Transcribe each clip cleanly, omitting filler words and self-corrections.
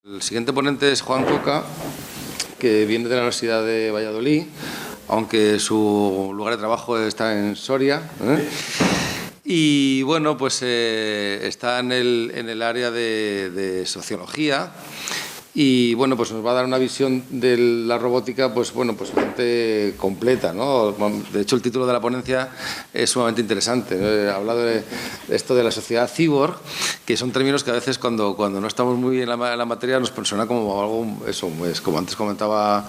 El siguiente ponente es Juan Coca, que viene de la Universidad de Valladolid, aunque su lugar de trabajo está en Soria. Y bueno, pues está en el área de sociología. Y bueno, pues nos va a dar una visión de la robótica, pues bueno, pues bastante completa, ¿no? De hecho, el título de la ponencia es sumamente interesante. He hablado de esto de la sociedad cyborg, que son términos que a veces cuando no estamos muy en la materia nos suena como algo, eso, pues, como antes comentaba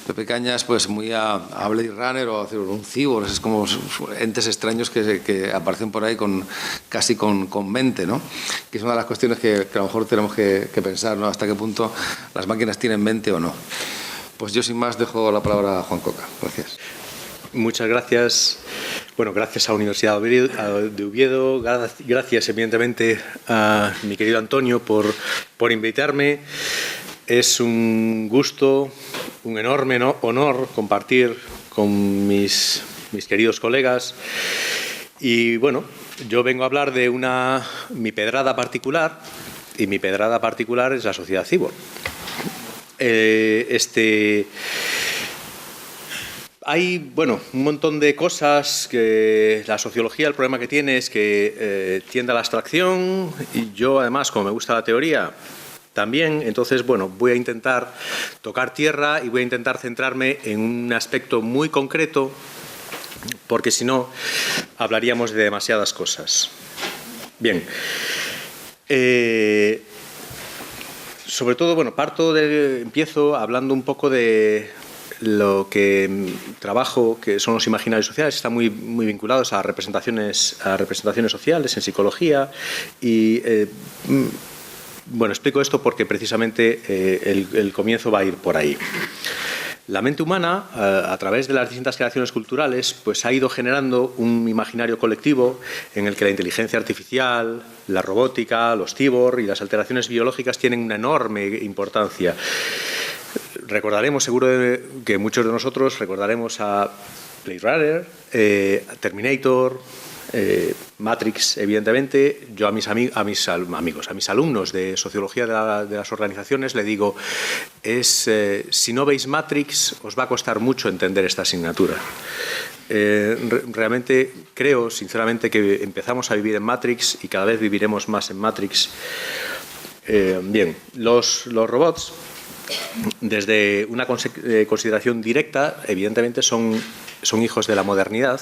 Pepe Cañas, pues muy a Blade Runner o a un cyborg, es como entes extraños que aparecen por ahí casi con mente, ¿no? Que es una de las cuestiones que a lo mejor tenemos que pensar, ¿no? Hasta qué punto las máquinas tienen mente o no. Pues yo sin más dejo la palabra a Juan Coca. Gracias. Muchas gracias. Bueno, gracias a la Universidad de Oviedo, gracias evidentemente a mi querido Antonio por invitarme. Es un gusto, un enorme honor compartir con mis queridos colegas. Y bueno, yo vengo a hablar de mi pedrada particular, y mi pedrada particular es la sociedad cyborg. Hay, bueno, un montón de cosas que la sociología, el problema que tiene es que tiende a la abstracción, y yo además, como me gusta la teoría, también. Entonces, bueno, voy a intentar tocar tierra y voy a intentar centrarme en un aspecto muy concreto, porque si no, hablaríamos de demasiadas cosas. Bien. Sobre todo, bueno, empiezo hablando un poco de lo que trabajo, que son los imaginarios sociales, están muy vinculados a representaciones sociales en psicología. Y bueno, explico esto porque precisamente el comienzo va a ir por ahí. La mente humana, a través de las distintas creaciones culturales, pues ha ido generando un imaginario colectivo en el que la inteligencia artificial, la robótica, los cyborg y las alteraciones biológicas tienen una enorme importancia. Recordaremos, seguro que muchos de nosotros recordaremos a Blade Runner, a Terminator, Matrix, evidentemente. Yo a mis alumnos de sociología de las organizaciones le digo, si no veis Matrix, os va a costar mucho entender esta asignatura. Realmente creo, sinceramente, que empezamos a vivir en Matrix y cada vez viviremos más en Matrix. Bien, los robots, desde una consideración directa, evidentemente son hijos de la modernidad.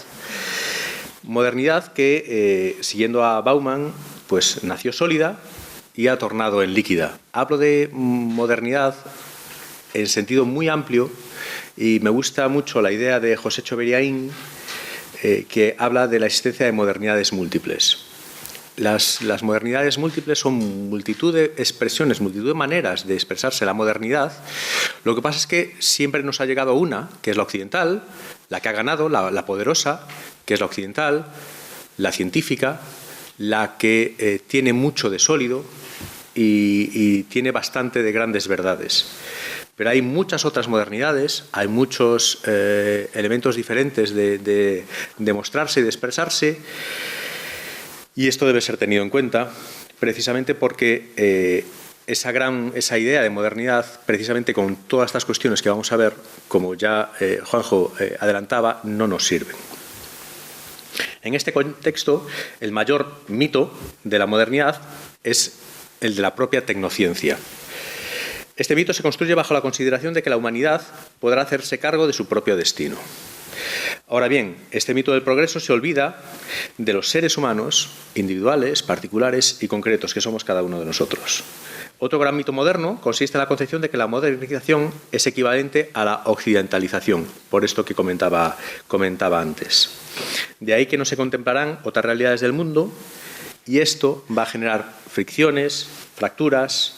Modernidad que, siguiendo a Bauman, pues nació sólida y ha tornado en líquida. Hablo de modernidad en sentido muy amplio y me gusta mucho la idea de José Cheveriain, que habla de la existencia de modernidades múltiples. Las modernidades múltiples son multitud de expresiones, multitud de maneras de expresarse la modernidad. Lo que pasa es que siempre nos ha llegado una, que es la occidental, la que ha ganado, la poderosa, que es la occidental, la científica, la que tiene mucho de sólido y tiene bastante de grandes verdades. Pero hay muchas otras modernidades, hay muchos elementos diferentes de mostrarse y de expresarse, y esto debe ser tenido en cuenta precisamente porque esa idea de modernidad, precisamente con todas estas cuestiones que vamos a ver, como ya Juanjo adelantaba, no nos sirven. En este contexto, el mayor mito de la modernidad es el de la propia tecnociencia. Este mito se construye bajo la consideración de que la humanidad podrá hacerse cargo de su propio destino. Ahora bien, este mito del progreso se olvida de los seres humanos, individuales, particulares y concretos, que somos cada uno de nosotros. Otro gran mito moderno consiste en la concepción de que la modernización es equivalente a la occidentalización, por esto que comentaba antes. De ahí que no se contemplarán otras realidades del mundo, y esto va a generar fricciones, fracturas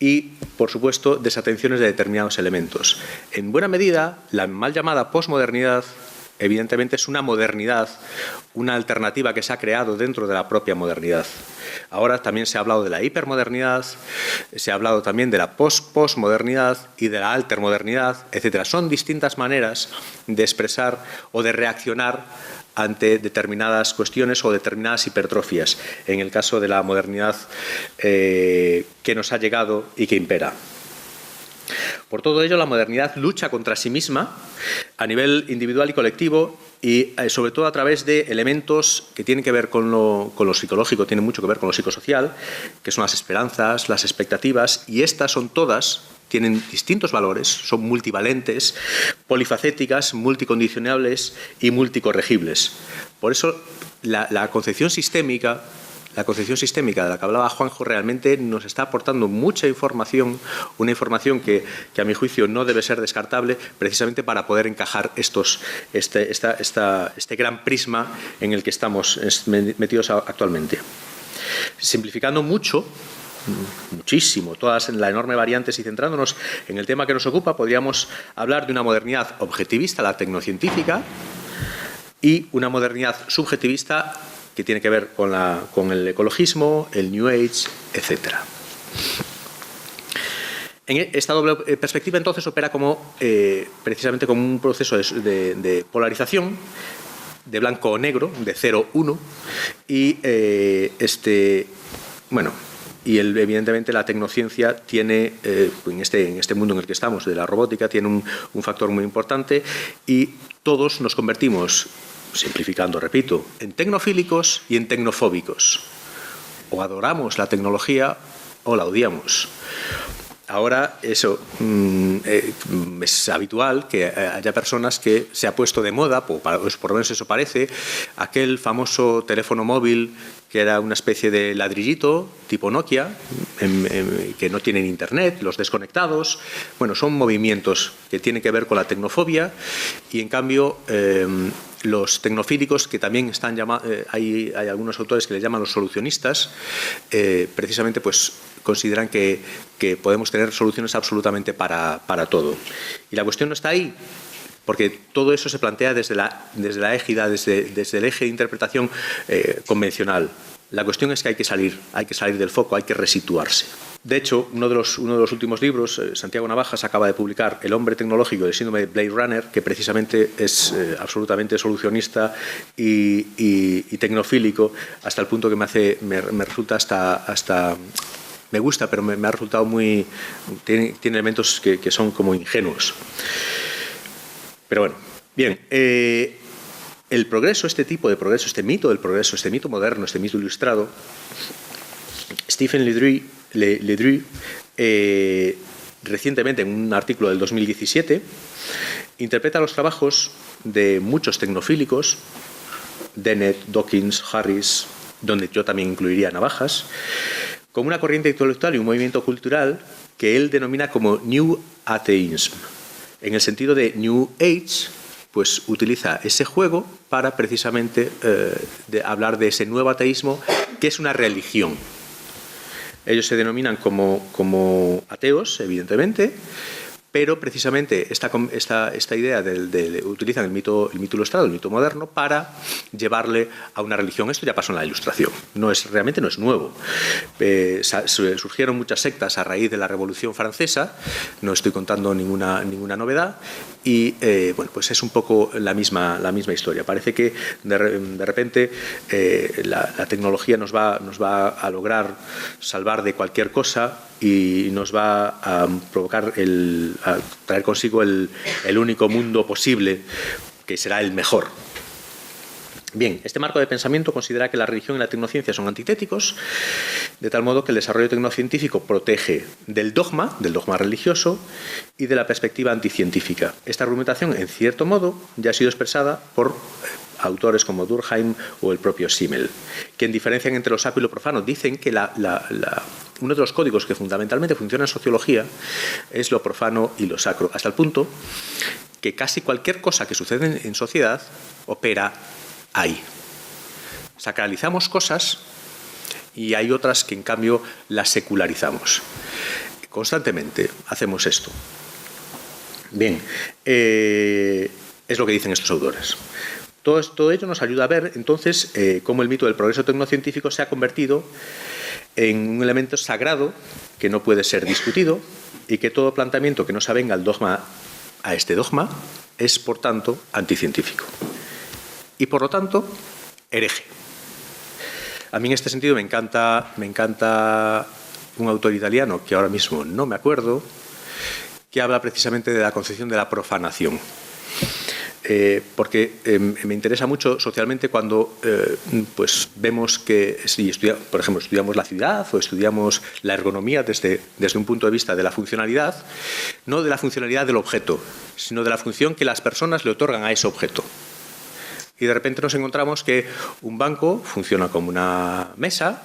y, por supuesto, desatenciones de determinados elementos. En buena medida, la mal llamada posmodernidad evidentemente es una modernidad, una alternativa que se ha creado dentro de la propia modernidad. Ahora también se ha hablado de la hipermodernidad, se ha hablado también de la postmodernidad y de la altermodernidad, etc. Son distintas maneras de expresar o de reaccionar ante determinadas cuestiones o determinadas hipertrofias, en el caso de la modernidad que nos ha llegado y que impera. Por todo ello, la modernidad lucha contra sí misma a nivel individual y colectivo y sobre todo a través de elementos que tienen que ver con lo psicológico, tienen mucho que ver con lo psicosocial, que son las esperanzas, las expectativas, y estas son todas, tienen distintos valores, son multivalentes, polifacéticas, multicondicionables y multicorregibles. Por eso la concepción sistémica de la que hablaba Juanjo realmente nos está aportando mucha información, una información que a mi juicio no debe ser descartable, precisamente para poder encajar este gran prisma en el que estamos metidos actualmente. Simplificando muchísimo todas la enorme variantes y centrándonos en el tema que nos ocupa, podríamos hablar de una modernidad objetivista, la tecnocientífica, y una modernidad subjetivista que tiene que ver con el ecologismo, el New Age, etc. Esta doble perspectiva entonces opera precisamente como un proceso de polarización, de blanco o negro, de 0-1, y evidentemente la tecnociencia tiene, en este mundo en el que estamos, de la robótica, tiene un factor muy importante, y todos nos convertimos, simplificando, repito, en tecnofílicos y en tecnofóbicos. O adoramos la tecnología o la odiamos. Ahora eso es habitual que haya personas que se ha puesto de moda, por lo menos eso parece, aquel famoso teléfono móvil que era una especie de ladrillito tipo Nokia, que no tienen internet, los desconectados. Bueno, son movimientos que tienen que ver con la tecnofobia y en cambio los tecnofílicos, que también están llamados, hay algunos autores que les llaman los solucionistas, precisamente pues consideran que podemos tener soluciones absolutamente para todo. Y la cuestión no está ahí, porque todo eso se plantea desde la égida, desde el eje de interpretación convencional. La cuestión es que hay que salir del foco, hay que resituarse. De hecho, uno de los últimos libros, Santiago Navajas acaba de publicar El hombre tecnológico del síndrome de Blade Runner, que precisamente es absolutamente solucionista y tecnofílico, hasta el punto que me resulta hasta me gusta, pero me ha resultado tiene elementos que son como ingenuos. Pero bueno, bien, el progreso, este tipo de progreso, este mito del progreso, este mito moderno, este mito ilustrado, Stephen Ledru, recientemente en un artículo del 2017, interpreta los trabajos de muchos tecnofílicos, Dennett, Dawkins, Harris, donde yo también incluiría Navajas, como una corriente intelectual y un movimiento cultural que él denomina como New Atheism. En el sentido de New Age, pues utiliza ese juego para precisamente hablar de ese nuevo ateísmo, que es una religión. Ellos se denominan como ateos, evidentemente, pero precisamente esta idea utilizan el mito ilustrado, el mito moderno, para llevarle a una religión. Esto ya pasó en la Ilustración, realmente no es nuevo. Surgieron muchas sectas a raíz de la Revolución Francesa, no estoy contando ninguna novedad, y bueno, pues es un poco la misma historia. Parece que de repente la tecnología nos va a lograr salvar de cualquier cosa y nos va a provocar a traer consigo el único mundo posible, que será el mejor. Bien, este marco de pensamiento considera que la religión y la tecnociencia son antitéticos, de tal modo que el desarrollo tecnocientífico protege del dogma religioso y de la perspectiva anticientífica. Esta argumentación, en cierto modo, ya ha sido expresada por autores como Durkheim o el propio Simmel, quien diferencian entre lo sacro y lo profano. Dicen que uno de los códigos que fundamentalmente funciona en sociología es lo profano y lo sacro, hasta el punto que casi cualquier cosa que sucede en sociedad opera ahí. Sacralizamos cosas y hay otras que en cambio las secularizamos. Constantemente hacemos esto. Bien, es lo que dicen estos autores. Todo ello nos ayuda a ver, entonces, cómo el mito del progreso tecnocientífico se ha convertido en un elemento sagrado que no puede ser discutido y que todo planteamiento que no se avenga a este dogma es, por tanto, anticientífico. Y, por lo tanto, hereje. A mí, en este sentido, me encanta un autor italiano, que ahora mismo no me acuerdo, que habla precisamente de la concepción de la profanación. Porque me interesa mucho socialmente cuando pues vemos que, si por ejemplo, estudiamos la ciudad o estudiamos la ergonomía desde un punto de vista de la funcionalidad, no de la funcionalidad del objeto, sino de la función que las personas le otorgan a ese objeto. Y de repente nos encontramos que un banco funciona como una mesa,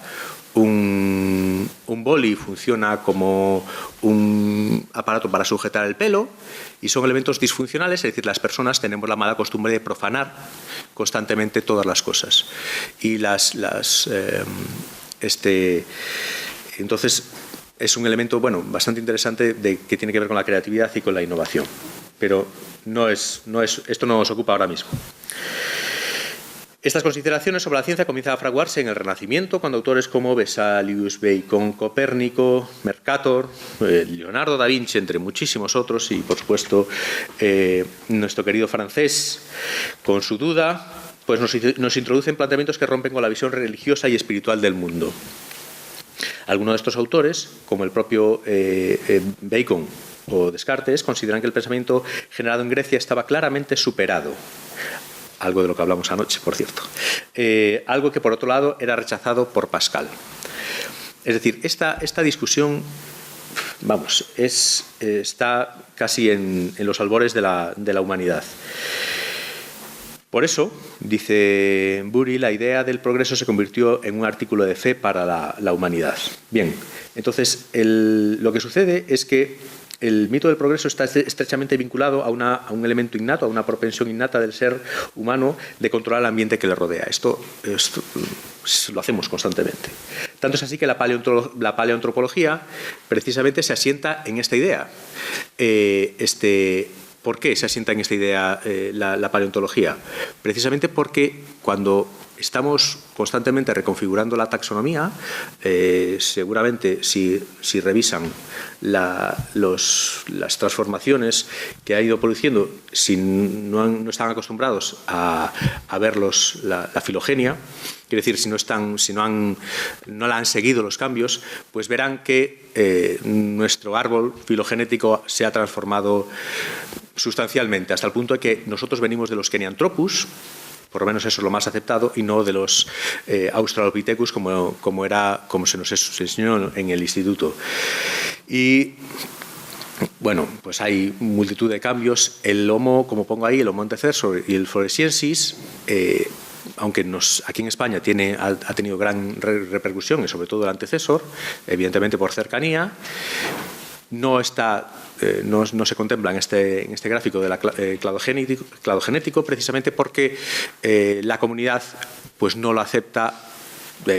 un boli funciona como un aparato para sujetar el pelo, y son elementos disfuncionales, es decir, las personas tenemos la mala costumbre de profanar constantemente todas las cosas. Y entonces es un elemento bastante interesante que tiene que ver con la creatividad y con la innovación. Pero esto no nos ocupa ahora mismo. Estas consideraciones sobre la ciencia comienzan a fraguarse en el Renacimiento, cuando autores como Vesalius, Bacon, Copérnico, Mercator, Leonardo da Vinci, entre muchísimos otros, y por supuesto nuestro querido francés, con su duda, pues nos introducen planteamientos que rompen con la visión religiosa y espiritual del mundo. Algunos de estos autores, como el propio Bacon o Descartes, consideran que el pensamiento generado en Grecia estaba claramente superado. Algo de lo que hablamos anoche, por cierto. Algo que, por otro lado, era rechazado por Pascal. Es decir, esta discusión, está casi en los albores de la humanidad. Por eso, dice Bury, la idea del progreso se convirtió en un artículo de fe para la humanidad. Bien, entonces, lo que sucede es que el mito del progreso está estrechamente vinculado a un elemento innato, a una propensión innata del ser humano de controlar el ambiente que le rodea. Esto lo hacemos constantemente. Tanto es así que la paleoantropología precisamente se asienta en esta idea. ¿Por qué se asienta en esta idea la paleontología? Precisamente porque cuando estamos constantemente reconfigurando la taxonomía, seguramente si revisan las transformaciones que ha ido produciendo, si no están acostumbrados a ver la filogenia, quiere decir, si no la han seguido los cambios, pues verán que nuestro árbol filogenético se ha transformado sustancialmente, hasta el punto de que nosotros venimos de los Kenianthropus, por lo menos eso es lo más aceptado, y no de los Australopithecus como se nos enseñó en el instituto. Y pues hay multitud de cambios. El Homo, como pongo ahí, el Homo antecessor y el Floresiensis, aunque aquí en España ha tenido gran repercusión, y sobre todo el antecesor, evidentemente por cercanía, no se contempla en este gráfico del clado genético, precisamente porque la comunidad pues no lo acepta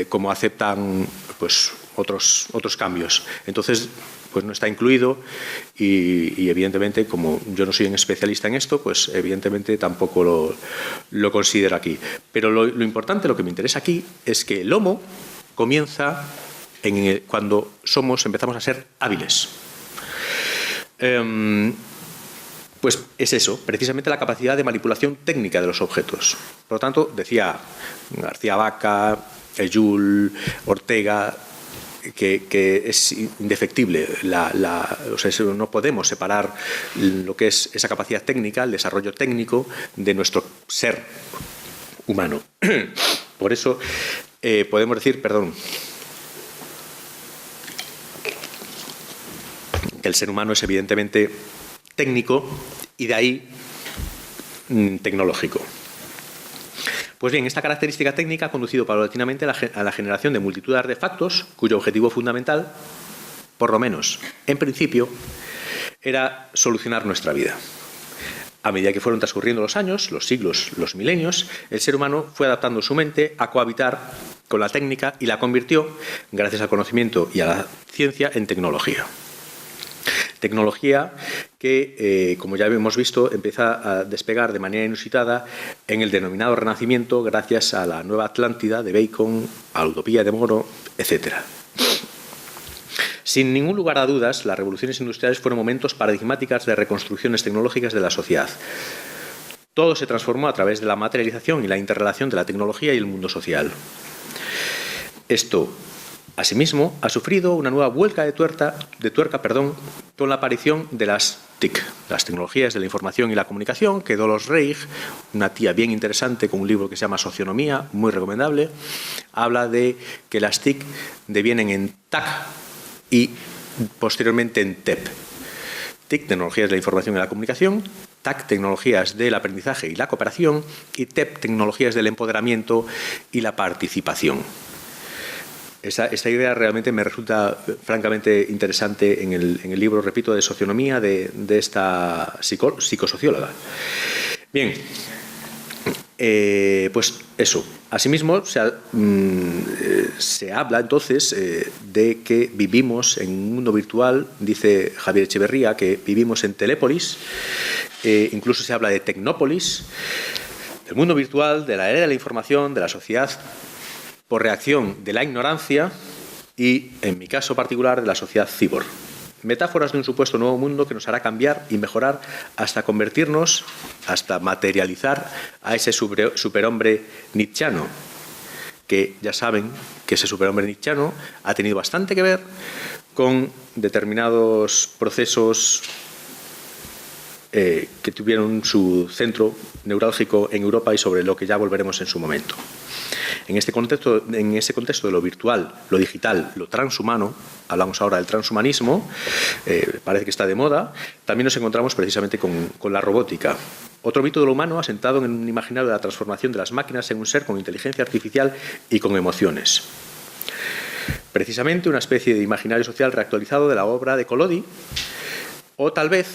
como aceptan pues otros cambios. Entonces pues no está incluido y evidentemente, como yo no soy un especialista en esto, pues evidentemente tampoco lo considero aquí. Pero lo importante, lo que me interesa aquí, es que el Homo comienza cuando empezamos a ser hábiles. Pues es eso, precisamente la capacidad de manipulación técnica de los objetos. Por lo tanto, decía García Vaca, Ellul, Ortega, que es indefectible. No podemos separar lo que es esa capacidad técnica, el desarrollo técnico, de nuestro ser humano. Por eso podemos decir, que el ser humano es evidentemente técnico y de ahí tecnológico. Pues bien, esta característica técnica ha conducido paulatinamente a la generación de multitud de artefactos cuyo objetivo fundamental, por lo menos en principio, era solucionar nuestra vida. A medida que fueron transcurriendo los años, los siglos, los milenios, el ser humano fue adaptando su mente a cohabitar con la técnica y la convirtió, gracias al conocimiento y a la ciencia, en tecnología. Tecnología que, como ya hemos visto, empieza a despegar de manera inusitada en el denominado Renacimiento gracias a la Nueva Atlántida de Bacon, a la Utopía de Moro, etc. Sin ningún lugar a dudas, las revoluciones industriales fueron momentos paradigmáticos de reconstrucciones tecnológicas de la sociedad. Todo se transformó a través de la materialización y la interrelación de la tecnología y el mundo social. Esto, asimismo, ha sufrido una nueva vuelta de tuerca, con la aparición de las TIC, las tecnologías de la información y la comunicación, que Dolores Reich, una tía bien interesante con un libro que se llama Socionomía, muy recomendable, habla de que las TIC devienen en TAC y posteriormente en TEP. TIC, tecnologías de la información y la comunicación; TAC, tecnologías del aprendizaje y la cooperación; y TEP, tecnologías del empoderamiento y la participación. Esta idea realmente me resulta francamente interesante en el libro, repito, de Socionomía de esta psicosocióloga. Bien, pues eso. Asimismo, se habla entonces de que vivimos en un mundo virtual, dice Javier Echeverría, que vivimos en Telépolis, incluso se habla de Tecnópolis, del mundo virtual, de la era de la información, de la sociedad por reacción de la ignorancia y, en mi caso particular, de la sociedad cyborg. Metáforas de un supuesto nuevo mundo que nos hará cambiar y mejorar hasta convertirnos, hasta materializar a ese superhombre nietzscheano, que ya saben que ese superhombre nietzscheano ha tenido bastante que ver con determinados procesos que tuvieron su centro neurálgico en Europa y sobre lo que ya volveremos en su momento. En ese contexto de lo virtual, lo digital, lo transhumano, hablamos ahora del transhumanismo, parece que está de moda, también nos encontramos precisamente con la robótica. Otro mito de lo humano asentado en un imaginario de la transformación de las máquinas en un ser con inteligencia artificial y con emociones. Precisamente una especie de imaginario social reactualizado de la obra de Collodi, o tal vez,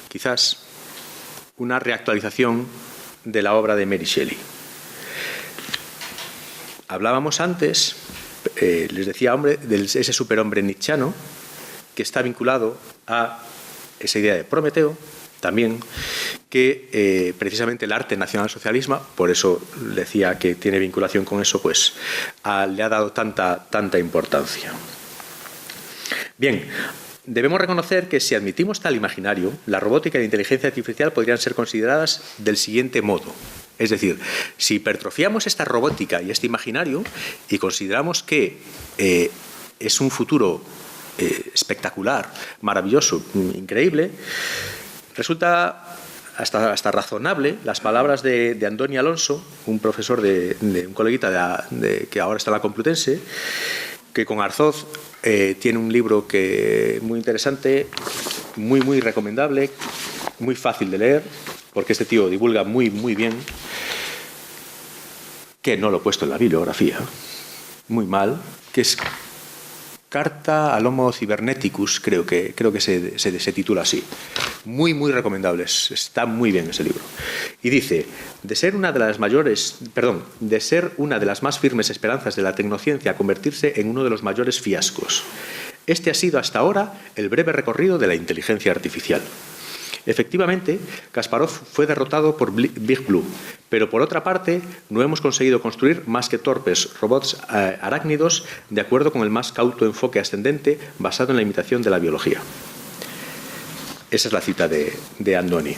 quizás, una reactualización de la obra de Mary Shelley. Hablábamos antes, les decía, de ese superhombre nietzscheano que está vinculado a esa idea de Prometeo, también, que precisamente el arte nacionalsocialismo, por eso decía que tiene vinculación con eso, pues le ha dado tanta importancia. Bien, debemos reconocer que si admitimos tal imaginario, la robótica y la inteligencia artificial podrían ser consideradas del siguiente modo. Es decir, si hipertrofiamos esta robótica y este imaginario y consideramos que es un futuro espectacular, maravilloso, increíble, resulta hasta razonable las palabras de Andoni Alonso, un profesor de un coleguita que ahora está en la Complutense, que con Arzoz tiene un libro muy interesante, muy recomendable, muy fácil de leer, porque este tío divulga muy bien, que no lo he puesto en la bibliografía, muy mal, que es Carta al Homo Cyberneticus, creo que se titula así. Muy recomendable, está muy bien ese libro. Y dice, de ser una de las más firmes esperanzas de la tecnociencia a convertirse en uno de los mayores fiascos. Este ha sido hasta ahora el breve recorrido de la inteligencia artificial. Efectivamente, Kasparov fue derrotado por Big Blue, pero por otra parte no hemos conseguido construir más que torpes robots arácnidos de acuerdo con el más cauto enfoque ascendente basado en la imitación de la biología. Esa es la cita de Andoni.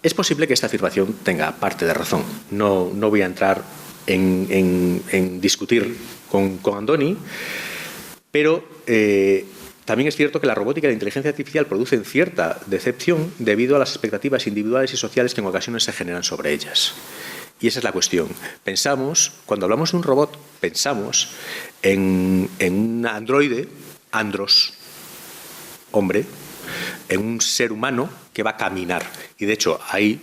Es posible que esta afirmación tenga parte de razón. No voy a entrar en discutir con Andoni, pero también es cierto que la robótica y la inteligencia artificial producen cierta decepción debido a las expectativas individuales y sociales que en ocasiones se generan sobre ellas. Y esa es la cuestión. Cuando hablamos de un robot, pensamos en un androide, andros, hombre, en un ser humano que va a caminar. Y de hecho hay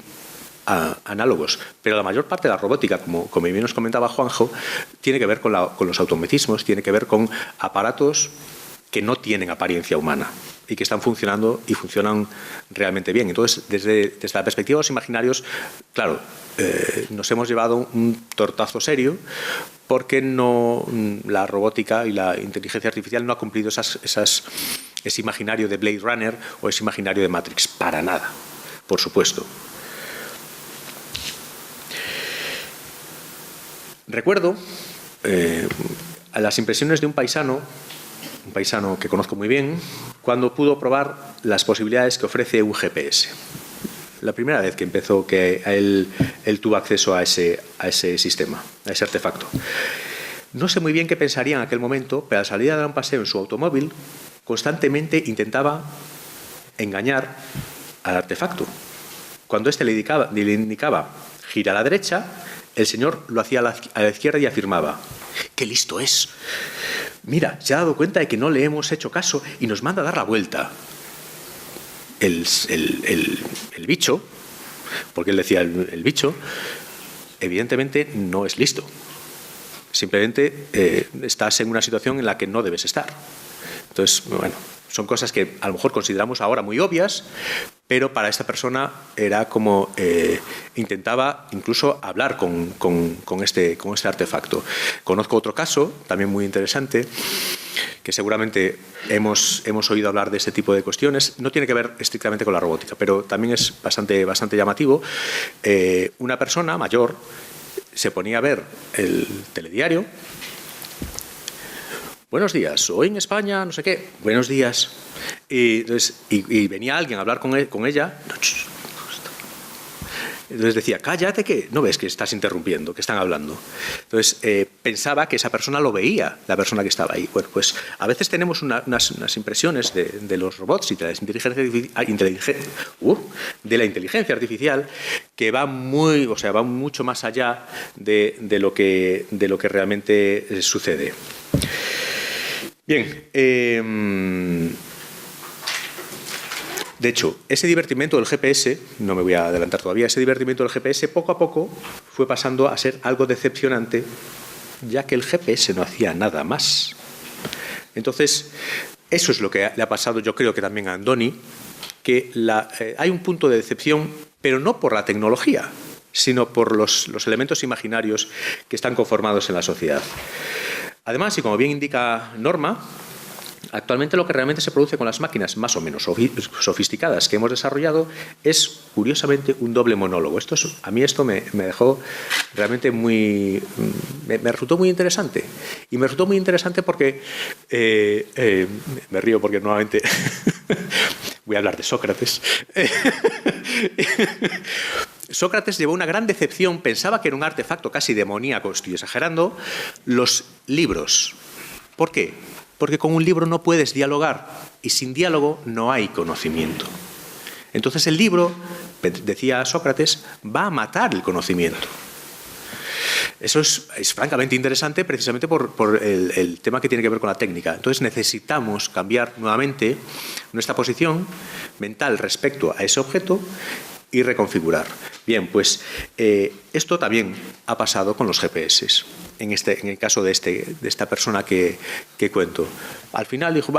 análogos, pero la mayor parte de la robótica, como bien nos comentaba Juanjo, tiene que ver con los automatismos, tiene que ver con aparatos que no tienen apariencia humana y que están funcionando y funcionan realmente bien. Entonces, desde la perspectiva de los imaginarios, claro, nos hemos llevado un tortazo serio porque la robótica y la inteligencia artificial no ha cumplido esas es imaginario de Blade Runner o es imaginario de Matrix. Para nada, por supuesto. Recuerdo las impresiones de un paisano que conozco muy bien, cuando pudo probar las posibilidades que ofrece un GPS. La primera vez que empezó, que él tuvo acceso a ese sistema, a ese artefacto. No sé muy bien qué pensaría en aquel momento, pero al salir a dar un paseo en su automóvil, constantemente intentaba engañar al artefacto. Cuando éste le indicaba gira a la derecha, el señor lo hacía a la izquierda y afirmaba: ¡qué listo es! Mira, se ha dado cuenta de que no le hemos hecho caso y nos manda a dar la vuelta. El bicho, porque él decía el bicho, evidentemente no es listo. Simplemente estás en una situación en la que no debes estar. Entonces, bueno, son cosas que a lo mejor consideramos ahora muy obvias, pero para esta persona era como intentaba incluso hablar con este artefacto. Conozco otro caso, también muy interesante, que seguramente hemos oído hablar de este tipo de cuestiones. No tiene que ver estrictamente con la robótica, pero también es bastante llamativo. Una persona mayor se ponía a ver el telediario. Buenos días, hoy en España, no sé qué, buenos días. Y venía alguien a hablar con ella. Entonces decía, cállate, que no ves que estás interrumpiendo, que están hablando. Entonces pensaba que esa persona lo veía, la persona que estaba ahí. Bueno, pues a veces tenemos unas impresiones de los robots y de la inteligencia artificial que van mucho más allá de lo que realmente sucede. Bien, de hecho, ese divertimento del GPS, no me voy a adelantar todavía, ese divertimento del GPS poco a poco fue pasando a ser algo decepcionante, ya que el GPS no hacía nada más. Entonces, eso es lo que le ha pasado, yo creo que también a Andoni, que hay un punto de decepción, pero no por la tecnología, sino por los elementos imaginarios que están conformados en la sociedad. Además, y como bien indica Norma, actualmente lo que realmente se produce con las máquinas más o menos sofisticadas que hemos desarrollado es, curiosamente, un doble monólogo. A mí esto me dejó realmente me resultó muy interesante. Y me resultó muy interesante porque, me río porque nuevamente voy a hablar de Sócrates. Sócrates llevó una gran decepción, pensaba que era un artefacto casi demoníaco, estoy exagerando, los libros. ¿Por qué? Porque con un libro no puedes dialogar y sin diálogo no hay conocimiento. Entonces el libro, decía Sócrates, va a matar el conocimiento. Eso es francamente interesante precisamente por el tema que tiene que ver con la técnica. Entonces necesitamos cambiar nuevamente nuestra posición mental respecto a ese objeto y reconfigurar. Bien, pues esto también ha pasado con los GPS. En el caso de esta persona que cuento. Al final dijo,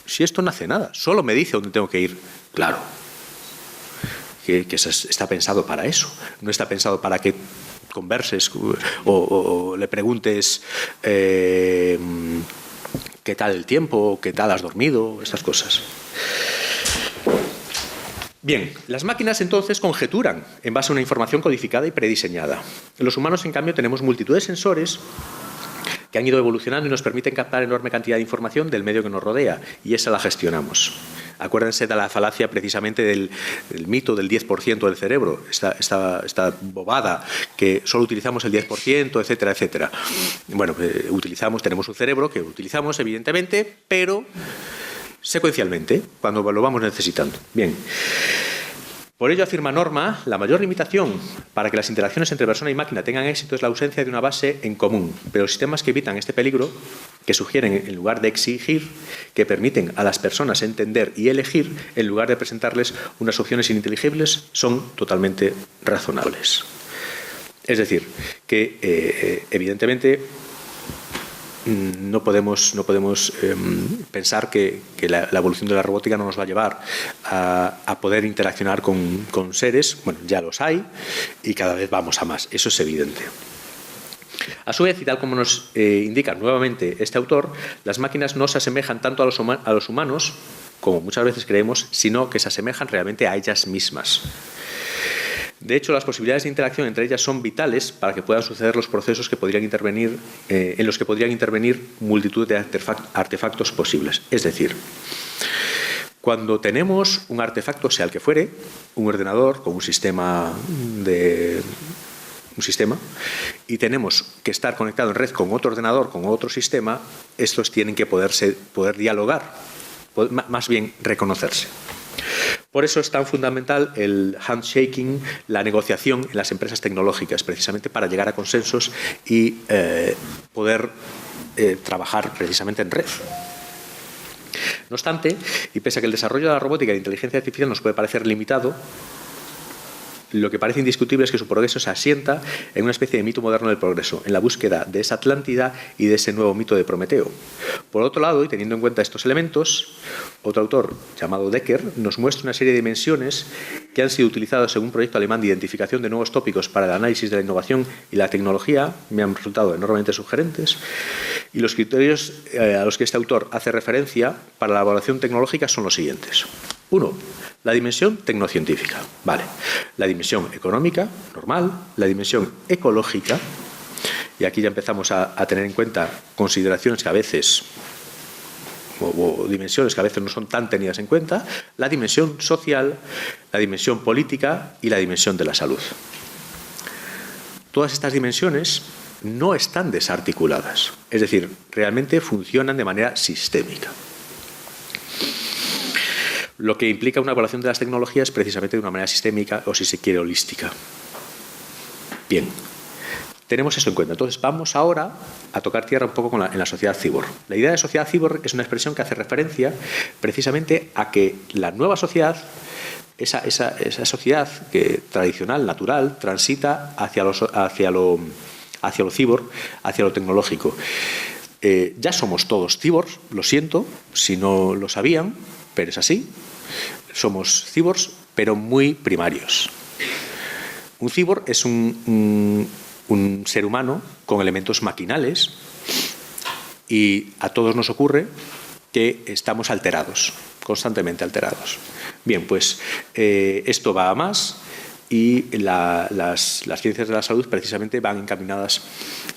si esto no hace nada, solo me dice dónde tengo que ir. Claro, que está pensado para eso. No está pensado para que converses o le preguntes qué tal el tiempo, qué tal has dormido, estas cosas. Bien, las máquinas entonces conjeturan en base a una información codificada y prediseñada. Los humanos, en cambio, tenemos multitud de sensores que han ido evolucionando y nos permiten captar enorme cantidad de información del medio que nos rodea, y esa la gestionamos. Acuérdense de la falacia precisamente del mito del 10% del cerebro, esta bobada que solo utilizamos el 10%, etcétera, etcétera. Bueno, tenemos un cerebro que utilizamos, evidentemente, pero secuencialmente, cuando lo vamos necesitando. Bien. Por ello, afirma Norma, la mayor limitación para que las interacciones entre persona y máquina tengan éxito es la ausencia de una base en común. Pero los sistemas que evitan este peligro, que sugieren, en lugar de exigir, que permiten a las personas entender y elegir, en lugar de presentarles unas opciones ininteligibles, son totalmente razonables. Es decir, que evidentemente no podemos pensar que la evolución de la robótica no nos va a llevar a poder interaccionar con seres. Bueno, ya los hay y cada vez vamos a más, eso es evidente. A su vez, y tal como nos indica nuevamente este autor, las máquinas no se asemejan tanto a los humanos como muchas veces creemos, sino que se asemejan realmente a ellas mismas. De hecho, las posibilidades de interacción entre ellas son vitales para que puedan suceder los procesos que podrían intervenir, en los que podrían intervenir multitud de artefactos posibles. Es decir, cuando tenemos un artefacto, sea el que fuere, un ordenador con un sistema, y tenemos que estar conectado en red con otro ordenador, con otro sistema, estos tienen que poder dialogar, más bien reconocerse. Por eso es tan fundamental el handshaking, la negociación en las empresas tecnológicas, precisamente para llegar a consensos y poder trabajar precisamente en red. No obstante, y pese a que el desarrollo de la robótica y la inteligencia artificial nos puede parecer limitado, lo que parece indiscutible es que su progreso se asienta en una especie de mito moderno del progreso, en la búsqueda de esa Atlántida y de ese nuevo mito de Prometeo. Por otro lado, y teniendo en cuenta estos elementos, otro autor llamado Decker nos muestra una serie de dimensiones que han sido utilizadas en un proyecto alemán de identificación de nuevos tópicos para el análisis de la innovación y la tecnología, me han resultado enormemente sugerentes, y los criterios a los que este autor hace referencia para la evaluación tecnológica son los siguientes. 1. La dimensión tecnocientífica. Vale. La dimensión económica, normal. La dimensión ecológica. Y aquí ya empezamos a tener en cuenta consideraciones que a veces, o dimensiones que a veces no son tan tenidas en cuenta. La dimensión social, la dimensión política y la dimensión de la salud. Todas estas dimensiones no están desarticuladas. Es decir, realmente funcionan de manera sistémica. Lo que implica una evaluación de las tecnologías precisamente de una manera sistémica o, si se quiere, holística. Bien, tenemos eso en cuenta. Entonces vamos ahora a tocar tierra un poco en la sociedad cyborg. La idea de sociedad cyborg es una expresión que hace referencia precisamente a que la nueva sociedad, esa sociedad que, tradicional, natural, transita hacia lo cyborg, hacia lo tecnológico. Ya somos todos cyborgs, lo siento, si no lo sabían, pero es así. Somos cyborgs, pero muy primarios. Un cyborg es un ser humano con elementos maquinales y a todos nos ocurre que estamos alterados, constantemente alterados. Bien, pues esto va a más y las ciencias de la salud precisamente van encaminadas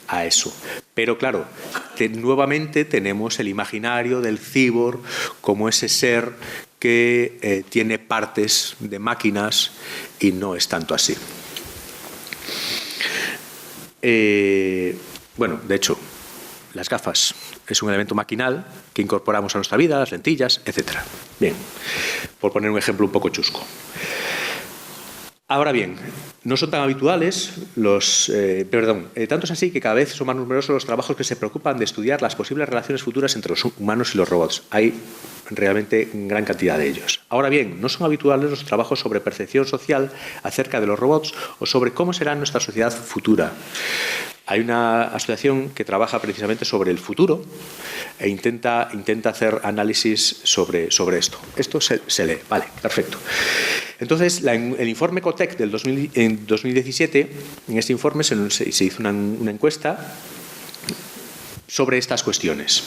a eso. Pero claro, nuevamente tenemos el imaginario del cyborg como ese ser que tiene partes de máquinas y no es tanto así. Bueno, de hecho, las gafas es un elemento maquinal que incorporamos a nuestra vida, las lentillas, etc. Bien, por poner un ejemplo un poco chusco. Ahora bien, no son tan habituales tanto es así que cada vez son más numerosos los trabajos que se preocupan de estudiar las posibles relaciones futuras entre los humanos y los robots. Hay realmente gran cantidad de ellos. Ahora bien, no son habituales los trabajos sobre percepción social acerca de los robots o sobre cómo será nuestra sociedad futura. Hay una asociación que trabaja precisamente sobre el futuro e intenta hacer análisis sobre esto. Esto se lee. Vale, perfecto. Entonces, el informe COTEC del 2017, en este informe se hizo una encuesta sobre estas cuestiones.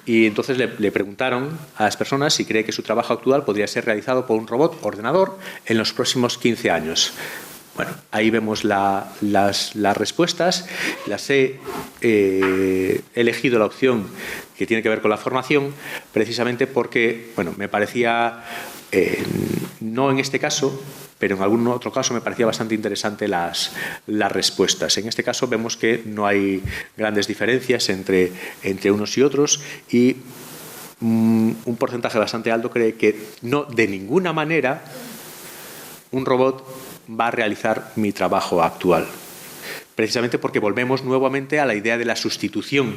Y entonces le preguntaron a las personas si cree que su trabajo actual podría ser realizado por un robot ordenador en los próximos 15 años. Bueno, ahí vemos las respuestas. Las he elegido la opción que tiene que ver con la formación, precisamente porque, bueno, me parecía, no en este caso, pero en algún otro caso me parecía bastante interesante las respuestas. En este caso vemos que no hay grandes diferencias entre unos y otros y un porcentaje bastante alto cree que no, de ninguna manera, un robot va a realizar mi trabajo actual. Precisamente porque volvemos nuevamente a la idea de la sustitución,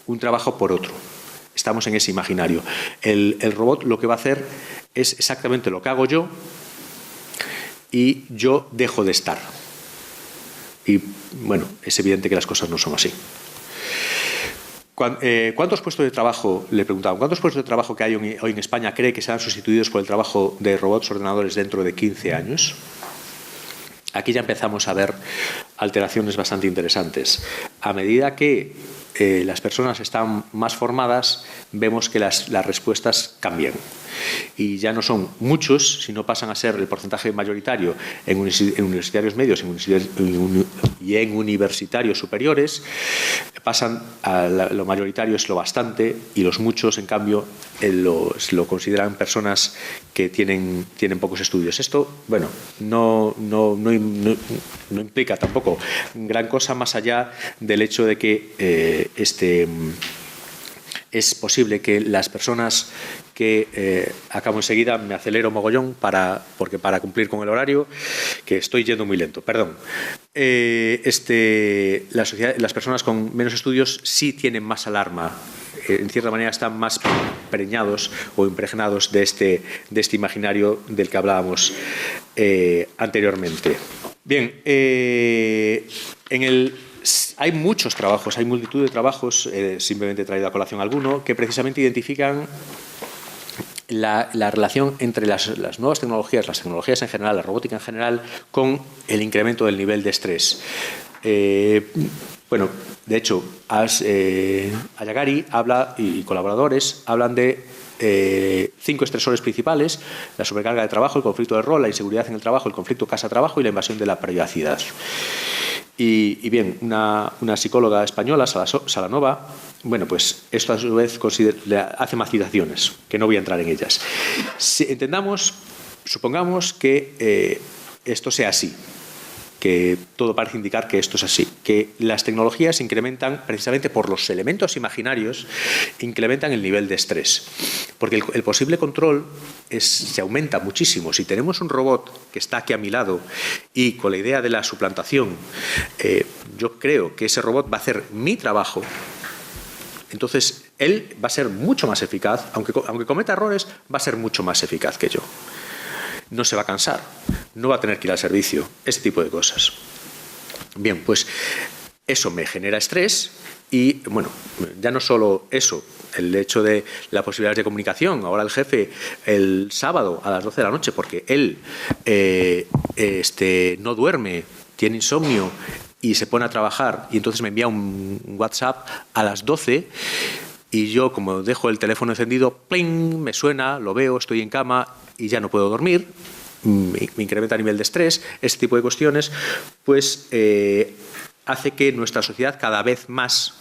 un trabajo por otro. Estamos en ese imaginario. El robot lo que va a hacer es exactamente lo que hago yo y yo dejo de estar. Y bueno, es evidente que las cosas no son así. ¿Cuántos puestos de trabajo, le preguntaban, cuántos puestos de trabajo que hay hoy en España cree que serán sustituidos por el trabajo de robots ordenadores dentro de 15 años? Aquí ya empezamos a ver alteraciones bastante interesantes. A medida que las personas están más formadas, vemos que las respuestas cambian. y ya no son muchos, sino pasan a ser el porcentaje mayoritario en universitarios medios y en universitarios superiores, pasan a lo mayoritario es lo bastante, y los muchos, en cambio, lo consideran personas que tienen pocos estudios. Esto, bueno, no implica tampoco gran cosa más allá del hecho de que es posible que las personas que acabo enseguida, me acelero mogollón porque para cumplir con el horario, que estoy yendo muy lento, perdón. Las personas con menos estudios sí tienen más alarma, en cierta manera están más preñados o impregnados de este imaginario del que hablábamos anteriormente. Bien, hay muchos trabajos, hay multitud de trabajos, simplemente he traído a colación alguno, que precisamente identifican la relación entre las nuevas tecnologías, las tecnologías en general, la robótica en general, con el incremento del nivel de estrés. Bueno, de hecho, Ayagari habla, y colaboradores hablan de 5 estresores principales: la sobrecarga de trabajo, el conflicto de rol, la inseguridad en el trabajo, el conflicto casa-trabajo y la invasión de la privacidad. Y bien, una psicóloga española, Salanova, bueno, pues esto a su vez hace matizaciones, que no voy a entrar en ellas. Supongamos que esto sea así, que todo parece indicar que esto es así, que las tecnologías incrementan, precisamente por los elementos imaginarios, incrementan el nivel de estrés. Porque el posible control se aumenta muchísimo. Si tenemos un robot que está aquí a mi lado y con la idea de la suplantación, yo creo que ese robot va a hacer mi trabajo, entonces él va a ser mucho más eficaz, aunque cometa errores, va a ser mucho más eficaz que yo. No se va a cansar, no va a tener que ir al servicio, ese tipo de cosas. Bien, pues eso me genera estrés y, bueno, ya no solo eso, el hecho de las posibilidades de comunicación. Ahora el jefe, el sábado a las 12 de la noche, porque él no duerme, tiene insomnio y se pone a trabajar, y entonces me envía un WhatsApp a las 12 y yo, como dejo el teléfono encendido, ¡pling!, me suena, lo veo, estoy en cama y ya no puedo dormir, me incrementa el nivel de estrés. Este tipo de cuestiones pues hace que nuestra sociedad cada vez más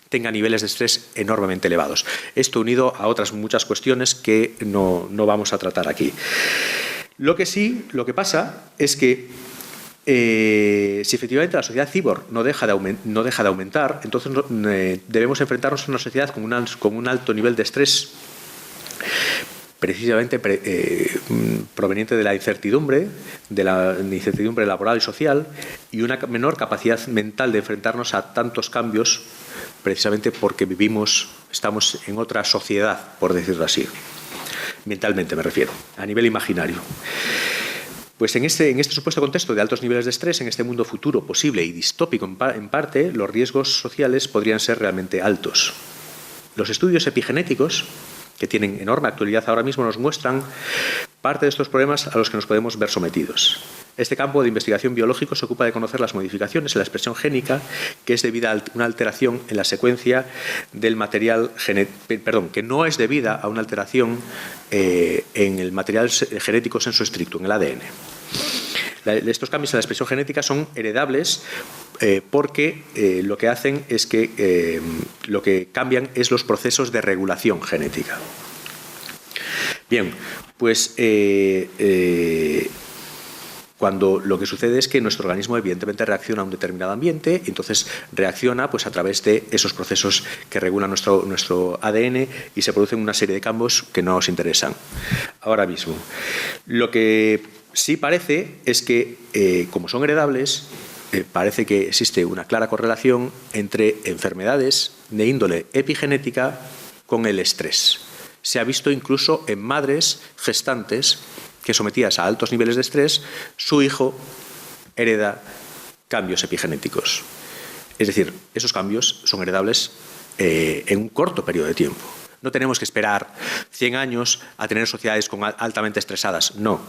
tenga niveles de estrés enormemente elevados. Esto unido a otras muchas cuestiones que no vamos a tratar aquí. Lo que pasa es que si efectivamente la sociedad cyborg no deja de aumentar, entonces debemos enfrentarnos a una sociedad con un alto nivel de estrés, precisamente proveniente de la incertidumbre laboral y social, y una menor capacidad mental de enfrentarnos a tantos cambios, precisamente porque estamos en otra sociedad, por decirlo así. Mentalmente me refiero, a nivel imaginario. Pues en este supuesto contexto de altos niveles de estrés, en este mundo futuro posible y distópico en parte, los riesgos sociales podrían ser realmente altos. Los estudios epigenéticos, que tienen enorme actualidad ahora mismo, nos muestran parte de estos problemas a los que nos podemos ver sometidos. Este campo de investigación biológico se ocupa de conocer las modificaciones en la expresión génica, que es debida a una alteración en la secuencia del material que no es debida a una alteración en el material genético sensu stricto, en el ADN. Estos cambios en la expresión genética son heredables porque lo que hacen es que lo que cambian es los procesos de regulación genética. Bien, pues cuando lo que sucede es que nuestro organismo evidentemente reacciona a un determinado ambiente, y entonces reacciona pues a través de esos procesos que regulan nuestro ADN, y se producen una serie de cambios que no nos interesan ahora mismo. Lo que sí parece es que, como son heredables, parece que existe una clara correlación entre enfermedades de índole epigenética con el estrés. Se ha visto incluso en madres gestantes que, sometidas a altos niveles de estrés, su hijo hereda cambios epigenéticos. Es decir, esos cambios son heredables en un corto periodo de tiempo. No tenemos que esperar 100 años a tener sociedades altamente estresadas, no.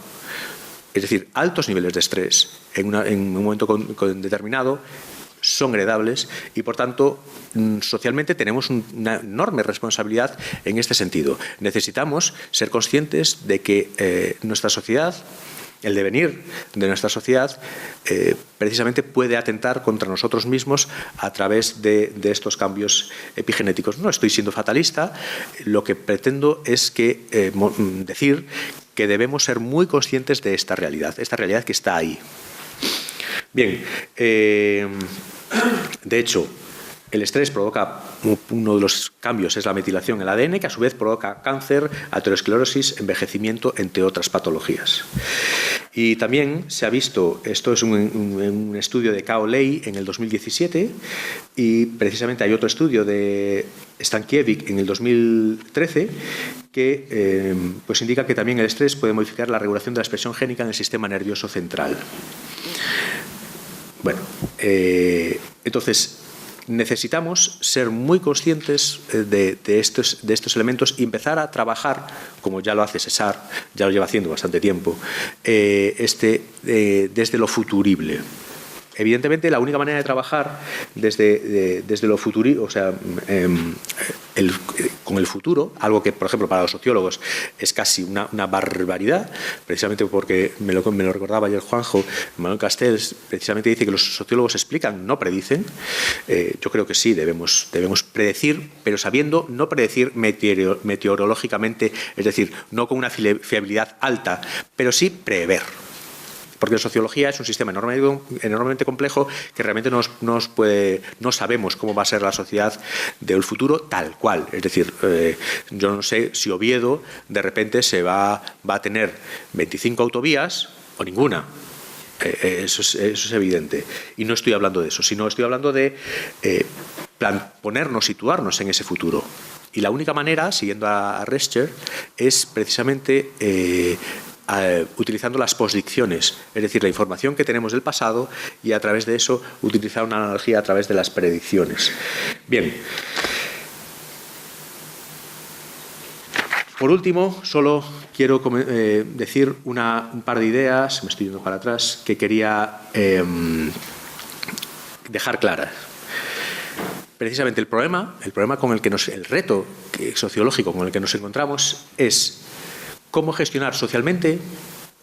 Es decir, altos niveles de estrés en un momento determinado son heredables y, por tanto, socialmente tenemos una enorme responsabilidad en este sentido. Necesitamos ser conscientes de que nuestra sociedad, el devenir de nuestra sociedad, precisamente puede atentar contra nosotros mismos a través de estos cambios epigenéticos. No estoy siendo fatalista, lo que pretendo es decir que debemos ser muy conscientes de esta realidad que está ahí. Bien, de hecho, el estrés provoca, uno de los cambios es la metilación en el ADN, que a su vez provoca cáncer, aterosclerosis, envejecimiento, entre otras patologías. Y también se ha visto, esto es un estudio de Kao Lei en el 2017, y precisamente hay otro estudio de Stankiewicz en el 2013 que pues indica que también el estrés puede modificar la regulación de la expresión génica en el sistema nervioso central. Bueno, entonces necesitamos ser muy conscientes de estos elementos y empezar a trabajar, como ya lo hace César, ya lo lleva haciendo bastante tiempo, desde lo futurible. Evidentemente, la única manera de trabajar desde lo futurible, o sea, con el futuro, algo que, por ejemplo, para los sociólogos es casi una barbaridad, precisamente porque me lo recordaba ayer Juanjo, Manuel Castells, precisamente dice que los sociólogos explican, no predicen. Yo creo que sí, debemos predecir, pero sabiendo no predecir meteorológicamente, es decir, no con una fiabilidad alta, pero sí prever. Porque la sociología es un sistema enormemente complejo que realmente no sabemos cómo va a ser la sociedad del futuro tal cual. Es decir, yo no sé si Oviedo de repente va a tener 25 autovías o ninguna. Eso es evidente. Y no estoy hablando de eso, sino estoy hablando de situarnos en ese futuro. Y la única manera, siguiendo a Rescher, es precisamente utilizando las posdicciones, es decir, la información que tenemos del pasado, y a través de eso utilizar una analogía a través de las predicciones. Bien. Por último, solo quiero decir un par de ideas, me estoy yendo para atrás, que quería dejar claras. Precisamente el problema con el reto sociológico con el que nos encontramos es cómo gestionar socialmente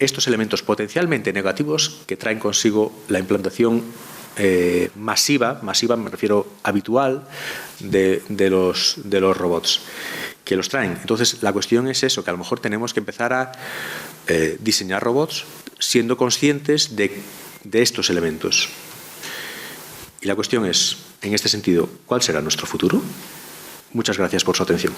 estos elementos potencialmente negativos que traen consigo la implantación masiva me refiero habitual, de los robots que los traen. Entonces, la cuestión es eso, que a lo mejor tenemos que empezar a diseñar robots siendo conscientes de estos elementos. Y la cuestión es, en este sentido, ¿cuál será nuestro futuro? Muchas gracias por su atención.